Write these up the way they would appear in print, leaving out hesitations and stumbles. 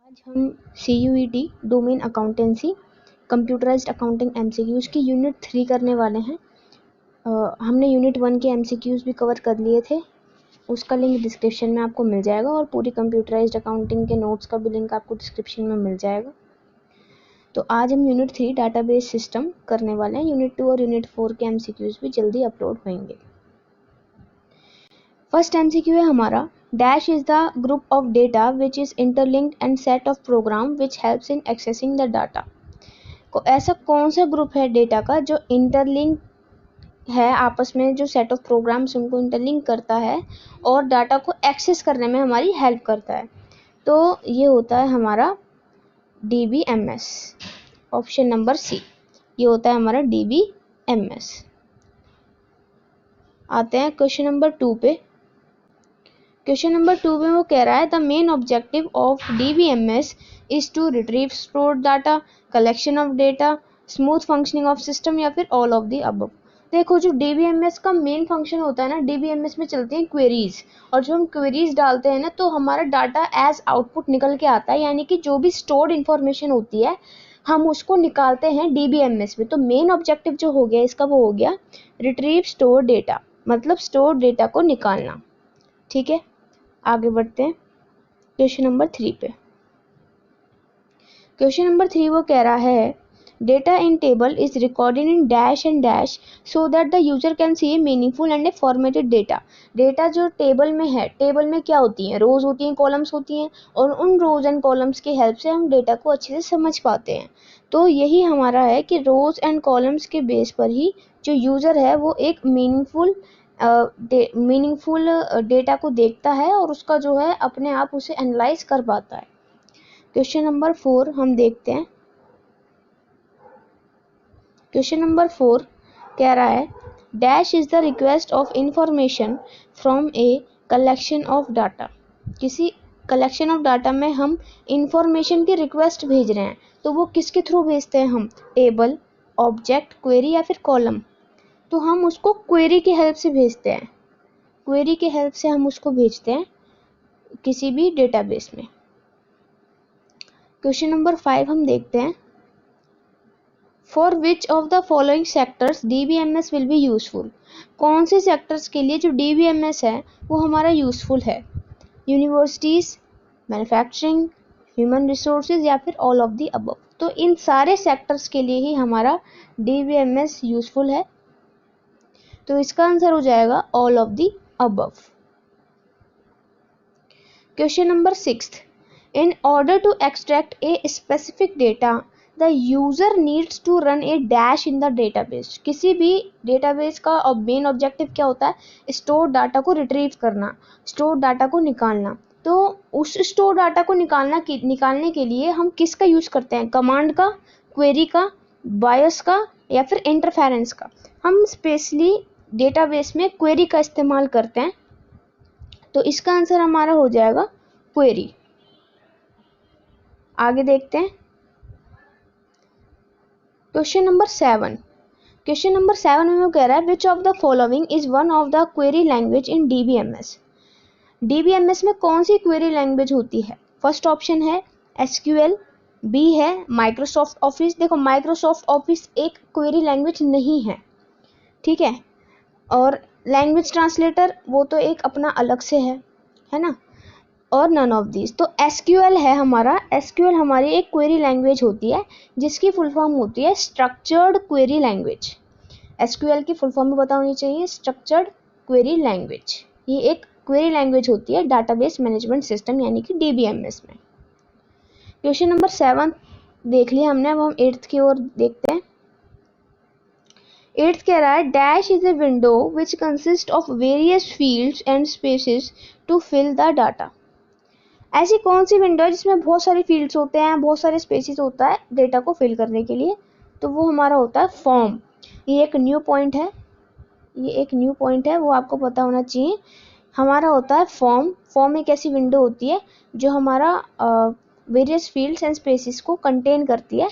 आज हम CUET domain accountancy computerised accounting MCQs की यूनिट 3 करने वाले हैं। हमने यूनिट 1 के MCQs भी कवर कर लिए थे, उसका लिंक डिस्क्रिप्शन में आपको मिल जाएगा और पूरी कंप्यूटराइज्ड अकाउंटिंग के नोट्स का भी लिंक आपको डिस्क्रिप्शन में मिल जाएगा। तो आज हम यूनिट 3 डाटाबेस सिस्टम करने वाले हैं। यूनिट 2 और यूनिट 4 के MCQs भी जल्दी अपलोड होंगे। फर्स्ट MCQ है हमारा, Dash is the group of data which is interlinked and set of program which helps in accessing the data। को ऐसा कौन सा ग्रुप है डेटा का जो इंटरलिंक है आपस में, जो सेट ऑफ प्रोग्राम्स उनको इंटरलिंक करता है और डाटा को एक्सेस करने में हमारी हेल्प करता है। तो ये होता है हमारा DBMS, ऑप्शन नंबर सी, ये होता है हमारा DBMS। आते हैं क्वेश्चन नंबर 2 पे। क्वेश्चन नंबर 2 में वो कह रहा है the main objective of DBMS is to retrieve stored data, collection of data, smooth functioning of system या फिर ऑल ऑफ द अबव। देखो, जो DBMS का मेन फंक्शन होता है ना, DBMS में चलती हैं क्वेरीज, और जो हम क्वेरीज डालते हैं ना तो हमारा डाटा एज आउटपुट निकल के आता है, यानी कि जो भी स्टोर्ड इन्फॉर्मेशन होती है हम उसको निकालते हैं DBMS में। तो मेन ऑब्जेक्टिव जो हो गया इसका वो हो गया रिट्रीव स्टोर डेटा, मतलब स्टोर डेटा को निकालना। ठीक है, आगे बढ़ते हैं क्वेश्चन नंबर 3 पे। क्वेश्चन नंबर 3 वो कह रहा है data in table is recorded in dash and dash so that the user can see A meaningful and A formatted data. Data जो टेबल में है, टेबल में क्या होती हैं, रोज होती हैं, कॉलम्स होती हैं, और उन रोज एंड कॉलम्स की हेल्प से हम डेटा को अच्छे से समझ पाते हैं। तो यही हमारा है कि रोज एंड कॉलम्स के बेस पर ही जो यूजर है वो एक मीनिंगफुल डेटा को देखता है और उसका जो है अपने आप उसे एनालाइज कर पाता है। क्वेश्चन नंबर 4 हम देखते हैं। क्वेश्चन नंबर 4 कह रहा है dash is the request of information from a collection of data. किसी कलेक्शन ऑफ डाटा में हम इंफॉर्मेशन की रिक्वेस्ट भेज रहे हैं, तो वो किसके थ्रू भेजते हैं हम, टेबल, ऑब्जेक्ट, क्वेरी या फिर कॉलम। तो हम उसको क्वेरी की हेल्प से भेजते हैं, क्वेरी की हेल्प से हम उसको भेजते हैं किसी भी डेटाबेस में। क्वेश्चन नंबर 5 हम देखते हैं for which of the following sectors DBMS will be useful. कौन से सेक्टर्स के लिए जो DBMS है वो हमारा यूजफुल है, यूनिवर्सिटीज, मैन्युफैक्चरिंग, ह्यूमन रिसोर्सेज या फिर ऑल ऑफ द अबव। तो इन सारे सेक्टर्स के लिए ही हमारा DBMS यूजफुल है, तो इसका आंसर हो जाएगा all of the above. Question number 6 in order to extract a specific data the user needs to run a dash in the database. किसी भी डेटाबेस का मेन ऑब्जेक्टिव क्या होता है, स्टोर डाटा को रिट्रीव करना, स्टोर डाटा को निकालना। तो उस स्टोर डाटा को निकालने के लिए हम किसका यूज करते हैं, कमांड का, क्वेरी का, बायस का या फिर इंटरफेरेंस का। हम स्पेशली डेटाबेस में क्वेरी का इस्तेमाल करते हैं, तो इसका आंसर हमारा हो जाएगा क्वेरी। आगे देखते हैं क्वेश्चन नंबर 7। क्वेश्चन नंबर 7 में वो कह रहा है which of the following is one of the query language in DBMS। DBMS में कौन सी क्वेरी लैंग्वेज होती है। फर्स्ट ऑप्शन है SQL, बी है माइक्रोसॉफ्ट ऑफिस। देखो, माइक्रोसॉफ्ट ऑफिस एक क्वेरी लैंग्वेज नहीं है, ठीक है, और लैंग्वेज ट्रांसलेटर वो तो एक अपना अलग से है ना, और नन ऑफ दीज। तो SQL है हमारा, SQL हमारी एक क्वेरी लैंग्वेज होती है जिसकी फुल फॉर्म होती है स्ट्रक्चर्ड क्वेरी लैंग्वेज। SQL की फुल फॉर्म भी पता होनी चाहिए, स्ट्रक्चर्ड क्वेरी लैंग्वेज। ये एक क्वेरी लैंग्वेज होती है डाटाबेस मैनेजमेंट सिस्टम यानी कि DBMS में। क्वेश्चन नंबर 7 देख लिया हमने, अब हम 8th की ओर देखते हैं। 8th कह रहा है dash is a window which consist of various fields and spaces to fill the data. ऐसी कौन सी विंडो है जिसमें बहुत सारी फील्ड्स होते हैं, बहुत सारे स्पेसेस होता है डेटा को फिल करने के लिए, तो वो हमारा होता है फॉर्म। ये एक न्यू पॉइंट है, ये एक न्यू पॉइंट है, वो आपको पता होना चाहिए। हमारा होता है फॉर्म। फॉर्म एक ऐसी विंडो होती है जो हमारा वेरियस फील्ड्स एंड स्पेसेस को कंटेन करती है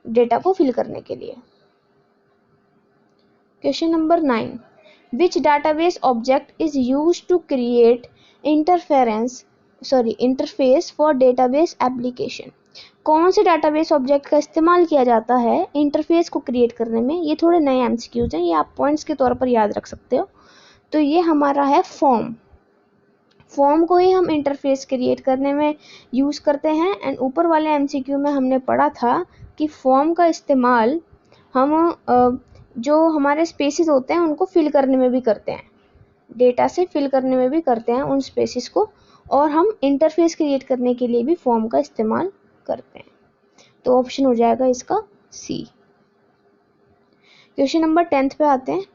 डेटा को फिल करने के लिए। Question number 9 which database object is used to create interference interface for database application. कौन से डाटाबेस ऑब्जेक्ट का इस्तेमाल किया जाता है इंटरफेस को क्रिएट करने में? ये थोड़े नए एमसीक्यूज हैं, ये आप पॉइंट्स के तौर पर याद रख सकते हो। तो ये हमारा है फॉर्म। फॉर्म को ही हम इंटरफेस क्रिएट करने में यूज़ करते हैं। एंड ऊपर वाले एमसीक्यू में हमने पढ़ा था कि फॉर्म का इस्तेमाल हम जो हमारे स्पेसेस होते हैं उनको फिल करने में भी करते हैं, डेटा से फिल करने में भी करते हैं उन स्पेसेस को, और हम इंटरफेस क्रिएट करने के लिए भी फॉर्म का इस्तेमाल करते हैं। तो ऑप्शन हो जाएगा इसका सी। क्वेश्चन नंबर 10 पे आते हैं।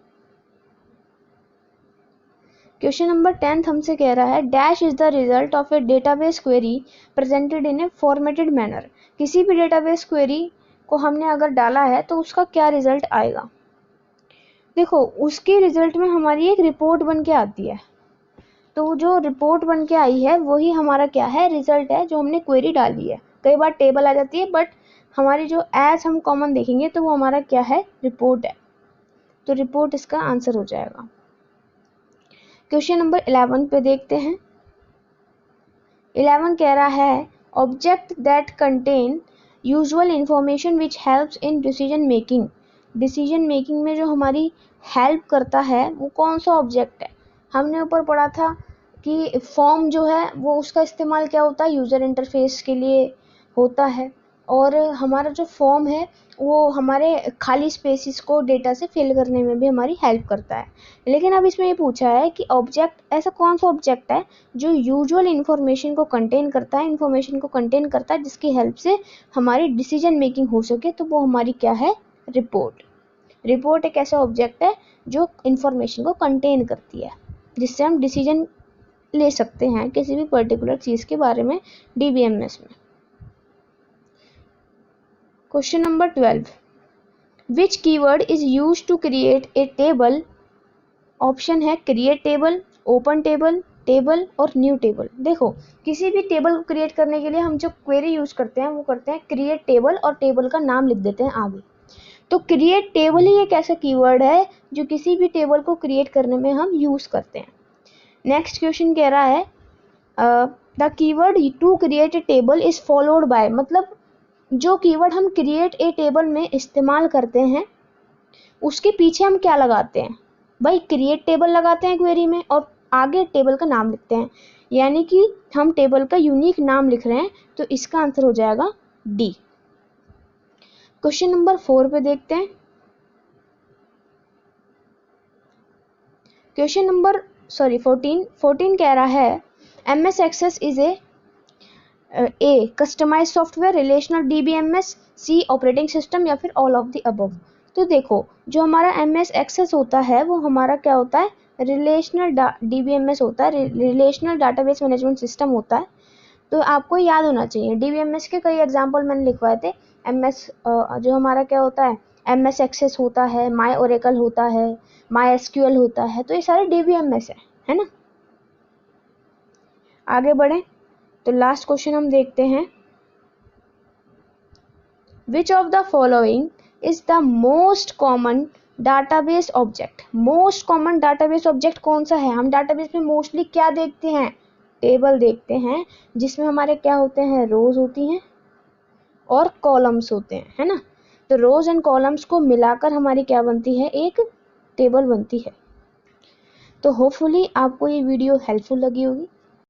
क्वेश्चन नंबर 10 हमसे कह रहा है dash is the result of A database query presented in A formatted manner. किसी भी डेटाबेस क्वेरी को हमने अगर डाला है तो उसका क्या रिजल्ट आएगा? देखो, उसके रिजल्ट में हमारी एक रिपोर्ट बन के आती है। तो जो रिपोर्ट बन के आई है वही हमारा क्या है? रिजल्ट है, जो हमने क्वेरी डाली है। कई बार टेबल आ जाती है, बट हमारी जो एज हम कॉमन देखेंगे तो वो हमारा क्या है? रिपोर्ट है। तो रिपोर्ट इसका आंसर हो जाएगा। क्वेश्चन नंबर 11 पे देखते हैं। 11 कह रहा है object that contain usual information which helps in decision making. Decision making में जो हमारी हेल्प करता है वो कौन सा ऑब्जेक्ट है? हमने ऊपर पढ़ा था कि फॉर्म जो है वो उसका इस्तेमाल क्या होता है? यूज़र इंटरफेस के लिए होता है। और हमारा जो फॉर्म है वो हमारे खाली स्पेसिस को डेटा से फिल करने में भी हमारी हेल्प करता है। लेकिन अब इसमें ये पूछा है कि ऑब्जेक्ट, ऐसा कौन सा ऑब्जेक्ट है जो यूजुअल इंफॉर्मेशन को कंटेन करता है, जिसकी हेल्प से हमारी डिसीजन मेकिंग हो सके। तो वो हमारी क्या है? रिपोर्ट। रिपोर्ट एक ऐसा ऑब्जेक्ट है जो इंफॉर्मेशन को कंटेन करती है, जिससे हम डिसीजन ले सकते हैं किसी भी पर्टिकुलर चीज़ के बारे में डीबीएमएस में। Question number 12, which keyword is used to create a table? Option है create table, open table, table और न्यू टेबल। देखो, किसी भी टेबल को क्रिएट करने के लिए हम जो क्वेरी यूज करते हैं वो करते हैं क्रिएट टेबल और टेबल का नाम लिख देते हैं आगे। तो क्रिएट टेबल ही एक ऐसा कीवर्ड है जो किसी भी टेबल को क्रिएट करने में हम यूज करते हैं। नेक्स्ट क्वेश्चन कह रहा है the keyword to create a table is followed by. मतलब जो कीवर्ड हम क्रिएट ए टेबल में इस्तेमाल करते हैं उसके पीछे हम क्या लगाते हैं? भाई क्रिएट टेबल लगाते हैं क्वेरी में और आगे टेबल का नाम लिखते हैं, यानी कि हम टेबल का यूनिक नाम लिख रहे हैं। तो इसका आंसर हो जाएगा डी। क्वेश्चन नंबर 4 पे देखते हैं। क्वेश्चन नंबर 14 कह रहा है MS access is a customize software, relational DBMS, C operating system, या फिर ऑल ऑफ द अबव। तो देखो, जो हमारा MS एक्सेस होता है वो हमारा क्या होता है? रिलेशनल डीबीएमएस होता है, रिलेशनल डाटाबेस मैनेजमेंट सिस्टम होता है। तो आपको याद होना चाहिए, डीबीएमएस के कई एग्जांपल मैंने लिखवाए थे। MS जो हमारा क्या होता है? MS एक्सेस होता है, माई ओरेकल होता है, माई SQL होता है। तो ये सारे डीबीएमएस है ना। आगे बढ़े तो लास्ट क्वेश्चन हम देखते हैं। Which of the following is the most common database object? Most common database object कौन सा है? हम डाटाबेस में मोस्टली क्या देखते हैं? टेबल देखते हैं, जिसमें हमारे क्या होते हैं? रोज होती हैं और कॉलम्स होते हैं, है ना। तो रोज एंड कॉलम्स को मिलाकर हमारी क्या बनती है? एक टेबल बनती है। तो होपफुली आपको ये वीडियो हेल्पफुल लगी होगी।